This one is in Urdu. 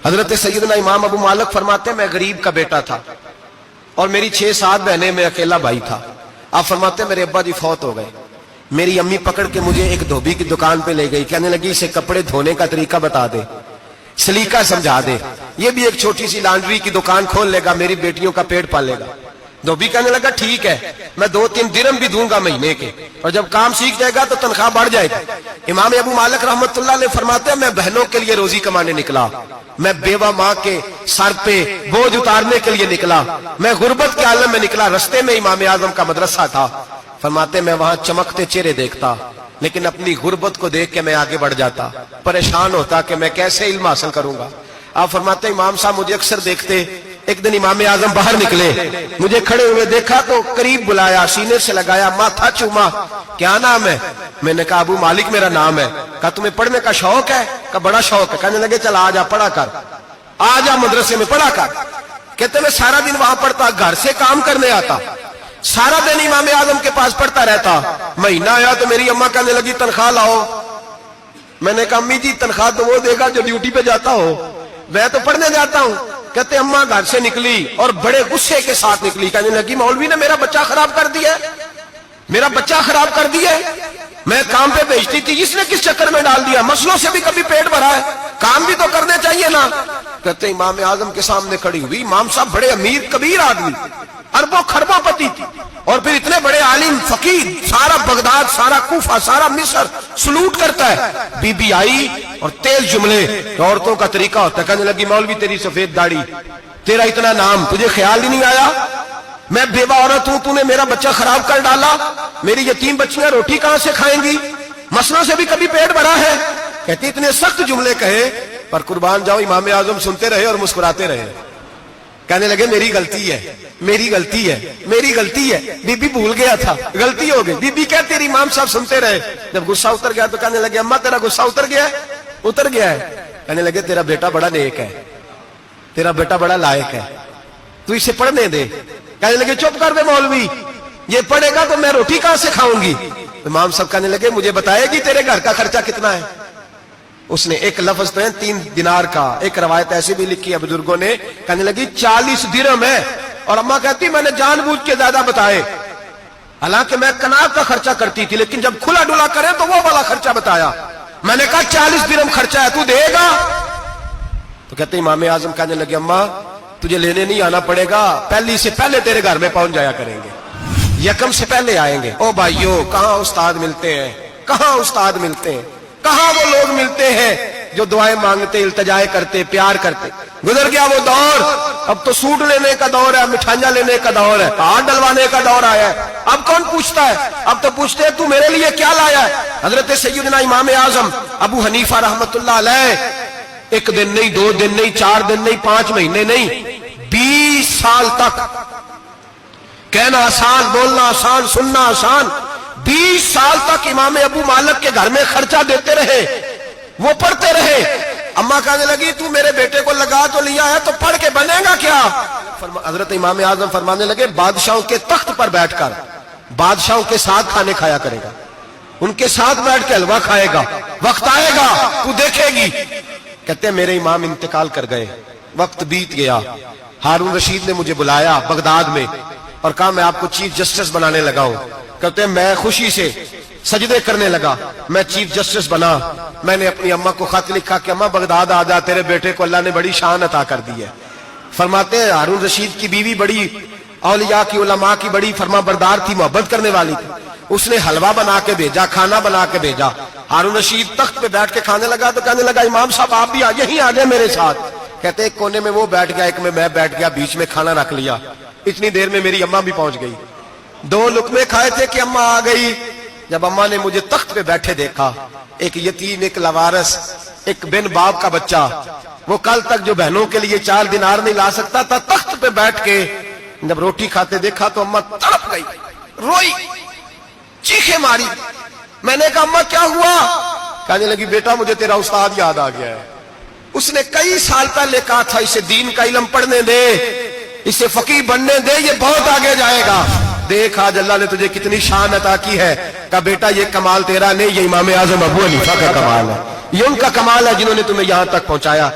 حضرت سیدنا امام ابو مالک فرماتے ہیں میں غریب کا بیٹا تھا اور میری 6-7 بہنیں، میں اکیلا بھائی تھا۔ آپ فرماتے ہیں میرے ابا جی فوت ہو گئے، میری امی پکڑ کے مجھے ایک دھوبی کی دکان پہ لے گئی، کہنے لگی اسے کپڑے دھونے کا طریقہ بتا دے، سلیقہ سمجھا دے، یہ بھی ایک چھوٹی سی لانڈری کی دکان کھول لے گا، میری بیٹیوں کا پیٹ پال لے گا۔ دھوبی کہنے لگا ٹھیک ہے، میں 2-3 درہم بھی دوں گا مہینے کے، اور جب کام سیکھ جائے گا تو تنخواہ بڑھ جائے گا۔ امام ابو مالک رحمت اللہ علیہ فرماتے ہیں میں بہنوں کے لیے روزی کمانے نکلا، میں بیوہ ماں کے سر پہ بوجھ اتارنے کے لیے نکلا، میں غربت کے عالم میں نکلا۔ رستے میں امام اعظم کا مدرسہ تھا، فرماتے میں وہاں چمکتے چہرے دیکھتا، لیکن اپنی غربت کو دیکھ کے میں آگے بڑھ جاتا، پریشان ہوتا کہ میں کیسے علم حاصل کروں گا۔ آپ فرماتے امام صاحب مجھے اکثر دیکھتے، ایک دن امام اعظم باہر نکلے، مجھے کھڑے ہوئے دیکھا تو قریب بلایا، سینے سے لگایا، ماتھا چوما، کیا نام ہے؟ میں نے کہا ابو مالک میرا نام ہے۔ کہا تمہیں پڑھنے کا شوق ہے؟ کہا بڑا شوق ہے۔ کہنے لگے چل آ جا پڑھا کر، آ جا مدرسے میں پڑھا کر۔ کہتے میں سارا دن وہاں پڑھتا، گھر سے کام کرنے آتا، سارا دن امام اعظم کے پاس پڑھتا رہتا۔ مہینہ آیا تو میری اماں کہنے لگی تنخواہ لاؤ۔ میں نے کہا امی جی تنخواہ تو وہ دے گا جو ڈیوٹی پہ جاتا ہو، میں تو پڑھنے جاتا ہوں۔ کہتے اماں گھر سے نکلی اور بڑے غصے کے ساتھ نکلی، کہنے لگی مولوی نے میرا بچہ خراب کر دیا، میرا بچہ خراب کر دیا، میں کام پہ بھیجتی تھی، اس نے کس چکر میں ڈال دیا، مسلوں سے بھی کبھی پیٹ بھرا ہے، کام بھی تو کرنے چاہیے نا۔ کہتے امام اعظم کے سامنے کھڑی ہوئی، امام صاحب بڑے امیر کبیر آدمی، اربوں خربوں پتی تھی، اور پھر اتنے بڑے عالم فقیر، سارا بغداد، سارا کوفہ، سارا مصر سلوٹ کرتا ہے۔ بی بی آئی اور تیز جملے، عورتوں کا طریقہ ہوتا ہے، کہنے لگی مولوی تیری سفید داڑھی، تیرا اتنا نام، تجھے خیال ہی نہیں آیا، میں بیوہ عورت ہوں، تو نے میرا بچہ خراب کر ڈالا، میری یتیم بچیاں روٹی کہاں سے کھائیں گی، مسلوں سے بھی کبھی پیٹ بھرا ہے۔ کہتی اتنے سخت جملے کہے، پر قربان جاؤ امام اعظم سنتے رہے اور مسکراتے رہے۔ کہنے لگے میری غلطی ہے، میری غلطی ہے، میری غلطی ہے، بی بی بھول گیا تھا، غلطی ہو گئی۔ بی بی کہتے رہی، امام صاحب سنتے رہے۔ جب غصہ اتر گیا تو کہنے لگے اماں تیرا غصہ اتر گیا ہے؟ اتر گیا ہے۔ کہنے لگے تیرا بیٹا بڑا نیک ہے، تیرا بیٹا بڑا لائق ہے، تو اسے پڑھنے دے۔ کہنے لگے چپ کر دے مولوی، یہ پڑھے گا تو میں روٹی کہاں سے کھاؤں گی۔ امام صاحب کہنے لگے مجھے بتائے گی تیرے گھر کا خرچہ کتنا ہے؟ اس نے ایک لفظ تو ہے 3 دینار کا، ایک روایت ایسی بھی لکھی ہے بزرگوں نے، کہنے لگی 40 درہم ہے، اور اماں کہتی میں نے جان بوجھ کے زیادہ بتائے، حالانکہ میں کناب کا خرچہ کرتی تھی، لیکن جب کھلا ڈلا کرے تو وہ والا خرچہ بتایا۔ میں نے کہا 40 درہم خرچہ ہے، تو دے گا؟ تو کہتے امام اعظم کہنے لگے اماں تجھے لینے نہیں آنا پڑے گا، پہلی سے پہلے تیرے گھر میں پہنچ جایا کریں گے، یکم سے پہلے آئیں گے۔ او بھائیو کہاں استاد ملتے ہیں، کہاں استاد ملتے ہیں، کہاں وہ لوگ ملتے ہیں جو دعائیں مانگتے، التجائے کرتے، پیار کرتے۔ گزر گیا وہ دور، اب تو سوٹ لینے کا دور ہے، مٹھائیاں لینے کا دور ہے، ہاتھ ڈلوانے کا دور آیا ہے۔ اب کون پوچھتا ہے؟ اب تو پوچھتے ہیں تو میرے لیے کیا لایا ہے۔ حضرت سیدنا امام اعظم ابو حنیفہ رحمت اللہ علیہ 1 دن نہیں، 2 دن نہیں، 4 دن نہیں، 5 مہینے نہیں، 20 سال تک، کہنا آسان، بولنا آسان، سننا آسان، 20 سال تک امام ابو مالک کے گھر میں خرچہ دیتے رہے، وہ پڑھتے رہے۔ اماں کہنے لگی تو میرے بیٹے کو لگا تو لیا ہے تو پڑھ کے بنے گا کیا؟ حضرت امام اعظم فرمانے لگے بادشاہوں کے تخت پر بیٹھ کر بادشاہوں کے ساتھ کھانے کھایا کرے گا، ان کے ساتھ بیٹھ کے حلوہ کھائے گا، وقت آئے گا تو دیکھے گی۔ کہتے ہیں میرے امام انتقال کر گئے، وقت بیت گیا، ہارون رشید نے مجھے بلایا بغداد میں اور کہا میں آپ کو چیف جسٹس بنانے لگا ہوں۔ کہتے ہیں میں خوشی سے سجدے کرنے لگا، میں چیف جسٹس بنا۔ میں نے اپنی اماں کو خط لکھا کہ اماں بغداد آ جا، تیرے بیٹے کو اللہ نے بڑی شان عطا کر دی ہے۔ فرماتے ہیں ہارون رشید کی بیوی بڑی اولیاء کی، علماء کی بڑی فرما بردار تھی، محبت کرنے والی تھی، اس نے حلوہ بنا کے بھیجا، کھانا بنا کے بھیجا۔ ہارون رشید تخت پہ بیٹھ کے کھانے لگا تو کہنے لگا امام صاحب آپ بھی یہیں آ جائیں میرے ساتھ۔ کہتے ایک کونے میں وہ بیٹھ گیا، ایک میں بیٹھ گیا، بیچ میں کھانا رکھ لیا۔ اتنی دیر میں میری اماں بھی پہنچ گئی، 2 لقمے کھائے تھے کہ اماں آ گئی۔ جب اماں نے مجھے تخت پہ بیٹھے دیکھا، ایک یتیم، ایک لاوارث، ایک بن باپ کا بچہ، وہ کل تک جو بہنوں کے لیے 4 دینار نہیں لا سکتا تھا، تخت پہ بیٹھ کے جب روٹی کھاتے دیکھا تو اماں تڑپ گئی، روئی، چیخیں ماری۔ میں نے کہا اماں کیا ہوا؟ کہنے لگی بیٹا مجھے تیرا استاد یاد آ گیا ہے، اس نے کئی سال پہلے کہا تھا اسے دین کا علم پڑھنے دے، اسے فقیہ بننے دے، یہ بہت آگے جائے گا۔ دیکھ آج اللہ نے تجھے کتنی شان عطا کی ہے۔ کہا بیٹا یہ کمال تیرا نہیں، یہ امام اعظم ابو حنیفہ کا کمال ہے، یہ ان کا کمال ہے جنہوں نے تمہیں یہاں تک پہنچایا۔